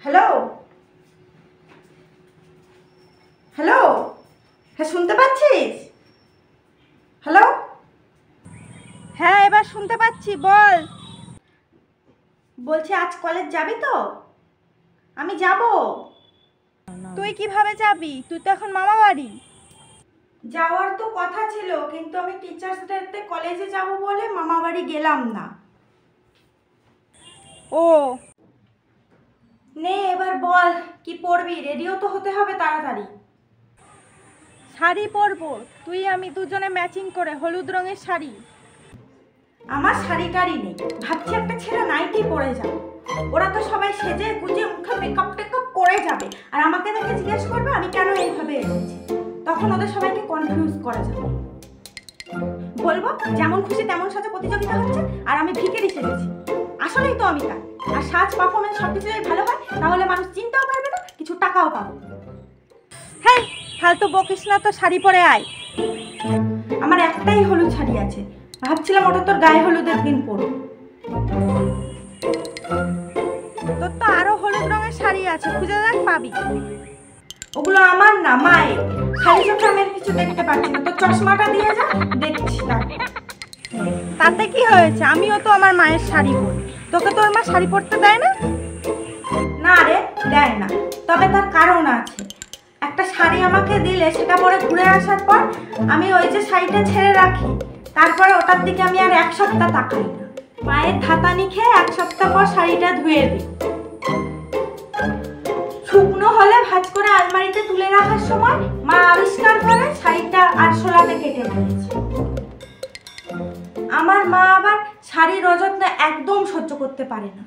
Hello hello, হ্যাঁ শুনতে পাচ্ছিস? হ্যালো, হ্যাঁ এবার শুনতে পাচ্ছি, বল। বলছি আজ কলেজ যাবি তো? আমি যাব। তুই কিভাবে যাবি? তুই তো এখন মামা বাড়ি। যাওয়ার তো কথা ছিল, কিন্তু আমি টিচার্স ডেতে কলেজে যাব বলে মামা বাড়ি গেলাম না। ও নে এবার বল, কি পড়বি? রেডিও তো হতে হবে তাড়াতাড়ি। শাড়ি পরবো, তুই আমি দুজনে ম্যাচিং করে হলুদ রঙের শাড়ি। আমার শাড়ি টাড়ি নেই, ভাবছি একটা ছেলে নাইটি পরে যাবে। ওরা তো সবাই সেজে গুজে মুখে মেকআপ টেকআপ করে যাবে, আর আমাকে দেখে জিজ্ঞেস করবে আমি কেন এইভাবে এসেছি। তখন ওদের সবাইকে কনফিউজ করা যাবে। বলবো যেমন খুশি তেমন সাজে প্রতিযোগিতা হচ্ছে, আর আমি ভিখারি সেজেছি। আসলেই তো আমি তাই। আর সাজ পারফরমেন্স সব কিছু যদি ভালো হয়, তাহলে মানুষ চিনতেও পারবে না, কিছু টাকাও পাবো। হ্যাঁ ফালতু বকিস না, তো শাড়ি পরে আয়। আমার একটাই হলুদ শাড়ি আছে, ভাবছিলাম ওটা তোর গায়ে হলুদের দিন পরবো। তোর তো আরো হলুদ রঙের শাড়ি আছে, খুঁজে দেখ পাবি। ওগুলো আমার না, মায়ের। খালি চোখে আমি কিছু দেখতে পাচ্ছি না, তোর চশমাটা দিয়ে যা, দেখছি। তাতে কি হয়েছে? আমিও তো আমার মায়ের শাড়ি পরি। তোকে তোর মা শাড়ি পরতে দেয় না? না রে, দেয় না। তবে তার কারণ আছে। একটা শাড়ি আমাকে দিলে সেটা পরে ঘুরে আসার পর আমি ওই যে শাড়িটা ছেড়ে রাখি, তারপরে ওটার দিকে আমি আর এক সপ্তাহ তাকাই না। মায়ের ধাতানি খেয়ে এক সপ্তাহ পর শাড়িটা ধুয়ে দিই। শুকনো হলে ভাঁজ করে আলমারিতে তুলে রাখার সময় মা আবিষ্কার করে শাড়িটা আরশোলাতে কেটে দিয়েছে। আমার মা আবার শাড়ির অযত্ন একদম সহ্য করতে পারে না।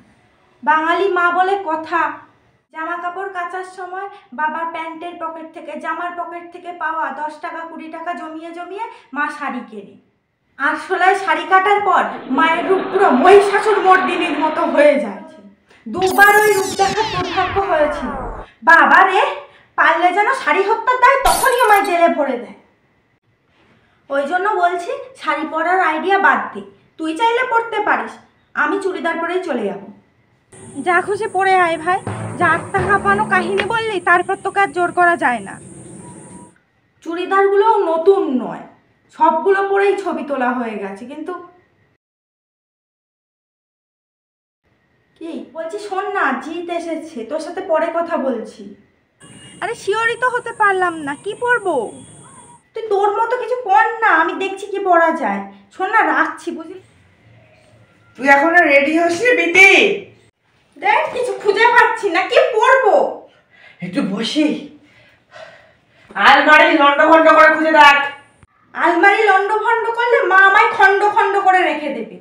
বাঙালি মা বলে কথা, জামা কাপড় কাচার সময় বাবার প্যান্টের পকেট থেকে, জামার পকেট থেকে পাওয়া 10 টাকা 20 টাকা জমিয়ে জমিয়ে মা শাড়ি কেনে। আরশোলায় শাড়ি কাটার পর মায়ের রূপ পুরো মহিষাসুর মর্দিনীর মতো হয়ে যাচ্ছে। দুবার ওই রূপ দেখার দুর্ভাগ্য হয়েছিল। বাবা রে, পারলে যেন শাড়ি হত্যার দেয়, তখনই আমায় জেলে ভরে দেয়। ওই জন্য বলছি শাড়ি পরার আইডিয়া বাদ দে। তুই চাইলে পরতে পারিস, আমি চুড়িদার পরেই চলে যাব। যা খুশি পরে আয় ভাই, যা আত্মা কাঁপানো কাহিনী বললি, তারপর তোকে আর জোর করা যায় না। চুড়িদারগুলোও নতুন নয়, সবগুলো পরেই ছবি তোলা হয়ে গেছে। কিন্তু কি বলছি, শোন না, জিৎ এসেছে, তোর সাথে পরে কথা বলছি। আরে শিওরই তো হতে পারলাম না, কি পরবো? তুই তোর মতো কিছু পর না, আমি দেখছি কি পরা যায়। শোন না, রাখছি বুঝলি। তুই এখনো রেডি হসনি বিতি? দেখ কিছু খুঁজে পাচ্ছি না, কি পরবো। একটু বসি, আলমারি লন্ড ভন্ড করে খুঁজে দেখ। আলমারি লন্ড ভন্ড করলে মা আমায় খন্ড খন্ড করে রেখে দেবে।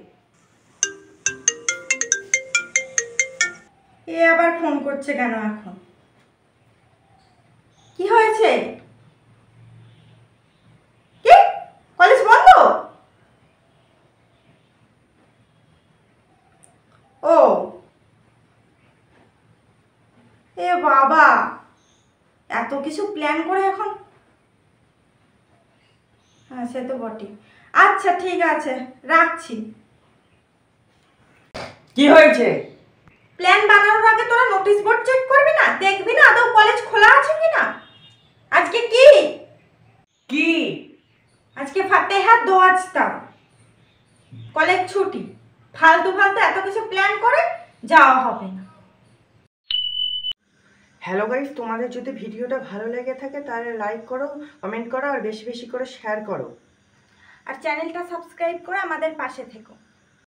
এ আবার ফোন করছে কেন এখন? কি হয়েছে? কি কলেজ বন্ধ? ও এ বাবা, এত কিছু প্ল্যান করে এখন। হ্যাঁ সে তো বটে। আচ্ছা ঠিক আছে, রাখছি। কি হয়েছে? প্ল্যান বানানোর আগে তোরা নোটিশ বোর্ড চেক করবি না? দেখবি না আদৌ কলেজ খোলা আছে কিনা? আজকে কি? কি আজকে ফাতেহার দোয়াজটা, কলেজ ছুটি। ফালতু ফালতু এত কিছু প্ল্যান করে যাওয়া হবে না। হ্যালো গাইস, তোমাদের যদি ভিডিওটা ভালো লেগে থাকে তাহলে লাইক করো, কমেন্ট করো আর বেশি বেশি করে শেয়ার করো। আর চ্যানেলটা সাবস্ক্রাইব করে আমাদের পাশে থেকো।